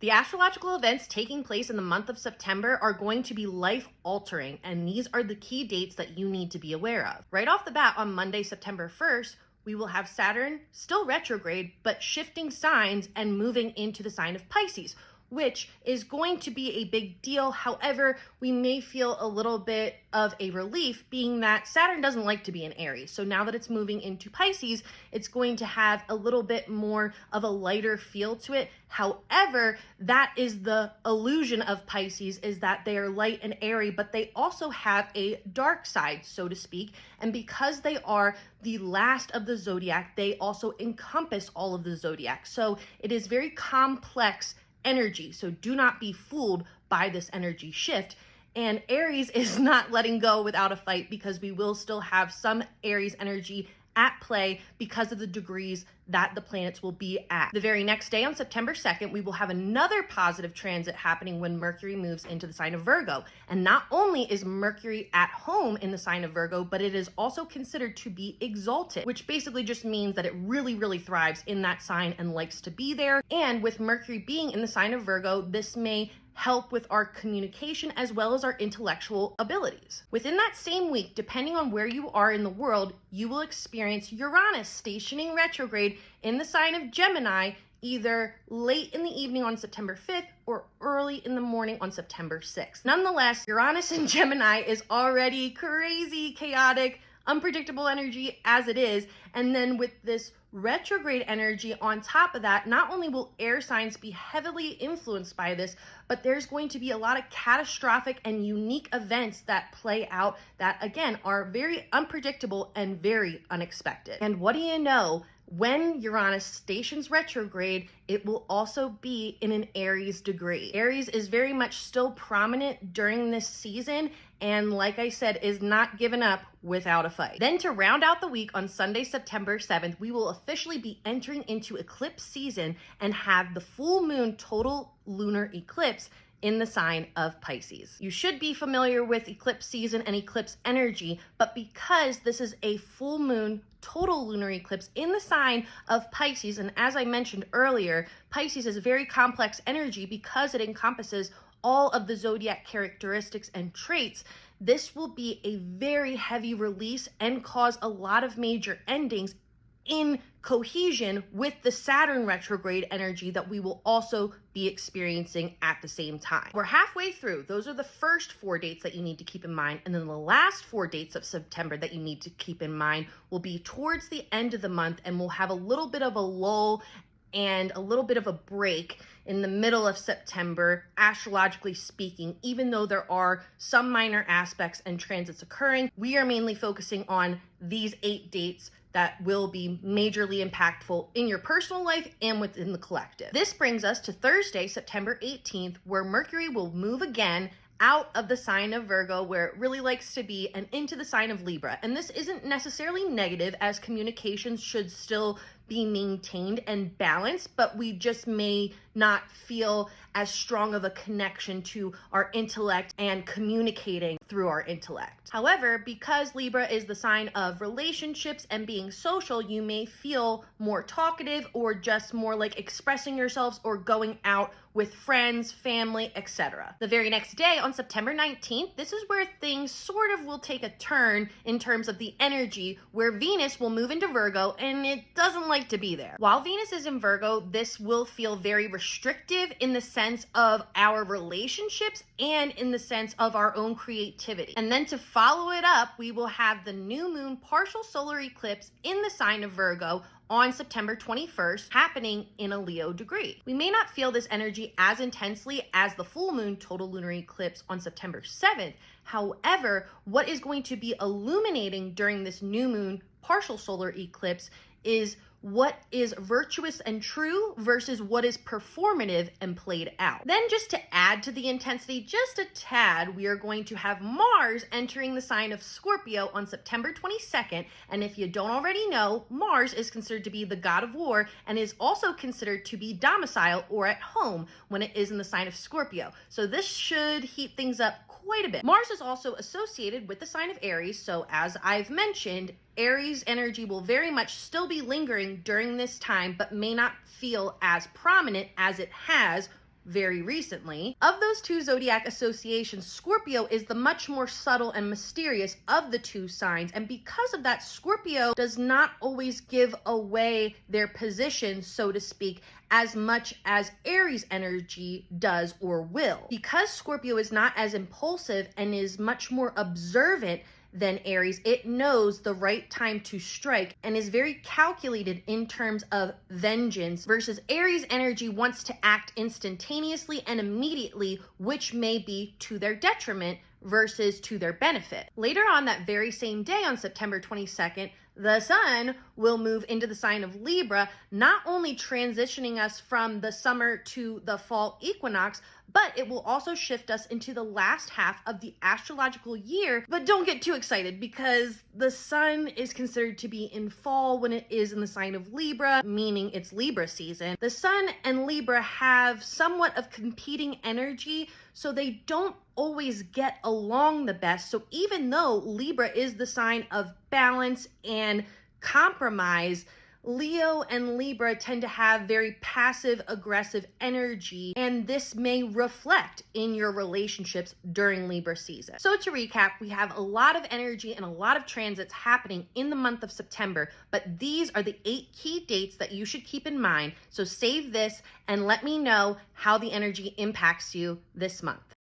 The astrological events taking place in the month of September are going to be life-altering, and these are the key dates that you need to be aware of. Right off the bat, on Monday, September 1st, we will have Saturn still retrograde, but shifting signs and moving into the sign of Pisces, which is going to be a big deal. However, we may feel a little bit of a relief, being that Saturn doesn't like to be in Aries. So now that it's moving into Pisces, it's going to have a little bit more of a lighter feel to it. However, that is the illusion of Pisces, is that they are light and airy, but they also have a dark side, so to speak. And because they are the last of the zodiac, they also encompass all of the zodiac. So it is very complex energy. So do not be fooled by this energy shift. And Aries is not letting go without a fight, because we will still have some Aries energy at play because of the degrees that the planets will be at. The very next day, on September 2nd, we will have another positive transit happening when Mercury moves into the sign of Virgo. And not only is Mercury at home in the sign of Virgo, but it is also considered to be exalted, which basically just means that it really, really thrives in that sign and likes to be there. And with Mercury being in the sign of Virgo, this may help with our communication as well as our intellectual abilities. Within that same week, depending on where you are in the world, you will experience Uranus stationing retrograde in the sign of Gemini, either late in the evening on September 5th or early in the morning on September 6th. Nonetheless, Uranus in Gemini is already crazy, chaotic, unpredictable energy as it is. And then with this retrograde energy on top of that, not only will air signs be heavily influenced by this, but there's going to be a lot of catastrophic and unique events that play out that, again, are very unpredictable and very unexpected. And what do you know? When Uranus stations retrograde, it will also be in an Aries degree. Aries is very much still prominent during this season, and like I said, is not given up without a fight. Then to round out the week, on Sunday, September 7th, we will officially be entering into eclipse season and have the full moon total lunar eclipse in the sign of Pisces. You should be familiar with eclipse season and eclipse energy, but because this is a full moon total lunar eclipse in the sign of Pisces, and as I mentioned earlier, Pisces is a very complex energy because it encompasses all of the zodiac characteristics and traits, this will be a very heavy release and cause a lot of major endings in cohesion with the Saturn retrograde energy that we will also be experiencing at the same time. We're halfway through. Those are the first 4 dates that you need to keep in mind. And then the last 4 dates of September that you need to keep in mind will be towards the end of the month, and we'll have a little bit of a lull and a little bit of a break in the middle of September, astrologically speaking. Even though there are some minor aspects and transits occurring, we are mainly focusing on these 8 dates that will be majorly impactful in your personal life and within the collective. This brings us to Thursday, September 18th, where Mercury will move again out of the sign of Virgo, where it really likes to be, and into the sign of Libra. And this isn't necessarily negative, as communications should still be maintained and balanced, but we just may not feel as strong of a connection to our intellect and communicating through our intellect. However, because Libra is the sign of relationships and being social, you may feel more talkative or just more like expressing yourselves or going out with friends, family, etc. The very next day, on September 19th, this is where things sort of will take a turn in terms of the energy, where Venus will move into Virgo, and it doesn't like to be there. While Venus is in Virgo, this will feel very restrictive in the sense of our relationships and in the sense of our own creativity. And then to follow it up, we will have the new moon partial solar eclipse in the sign of Virgo on September 21st, happening in a Leo degree. We may not feel this energy as intensely as the full moon total lunar eclipse on September 7th. However, what is going to be illuminating during this new moon partial solar eclipse is what is virtuous and true versus what is performative and played out. Then, just to add to the intensity just a tad, we are going to have Mars entering the sign of Scorpio on September 22nd. And if you don't already know, Mars is considered to be the god of war and is also considered to be domicile or at home when it is in the sign of Scorpio. So this should heat things up quite a bit. Mars is also associated with the sign of Aries, so as I've mentioned, Aries energy will very much still be lingering during this time, but may not feel as prominent as it has very recently. Of those two zodiac associations, Scorpio is the much more subtle and mysterious of the two signs, and because of that, Scorpio does not always give away their position, so to speak, as much as Aries energy does or will. Because Scorpio is not as impulsive and is much more observant than Aries, it knows the right time to strike and is very calculated in terms of vengeance, versus Aries energy wants to act instantaneously and immediately, which may be to their detriment versus to their benefit. Later on that very same day, on September 22nd, the sun will move into the sign of Libra, not only transitioning us from the summer to the fall equinox, but it will also shift us into the last half of the astrological year. But don't get too excited, because the sun is considered to be in fall when it is in the sign of Libra, meaning it's Libra season. The sun and Libra have somewhat of competing energy, so they don't always get along the best. So even though Libra is the sign of balance and compromise, Leo and Libra tend to have very passive aggressive energy, and this may reflect in your relationships during Libra season. So to recap, we have a lot of energy and a lot of transits happening in the month of September, but these are the 8 key dates that you should keep in mind. So save this and let me know how the energy impacts you this month.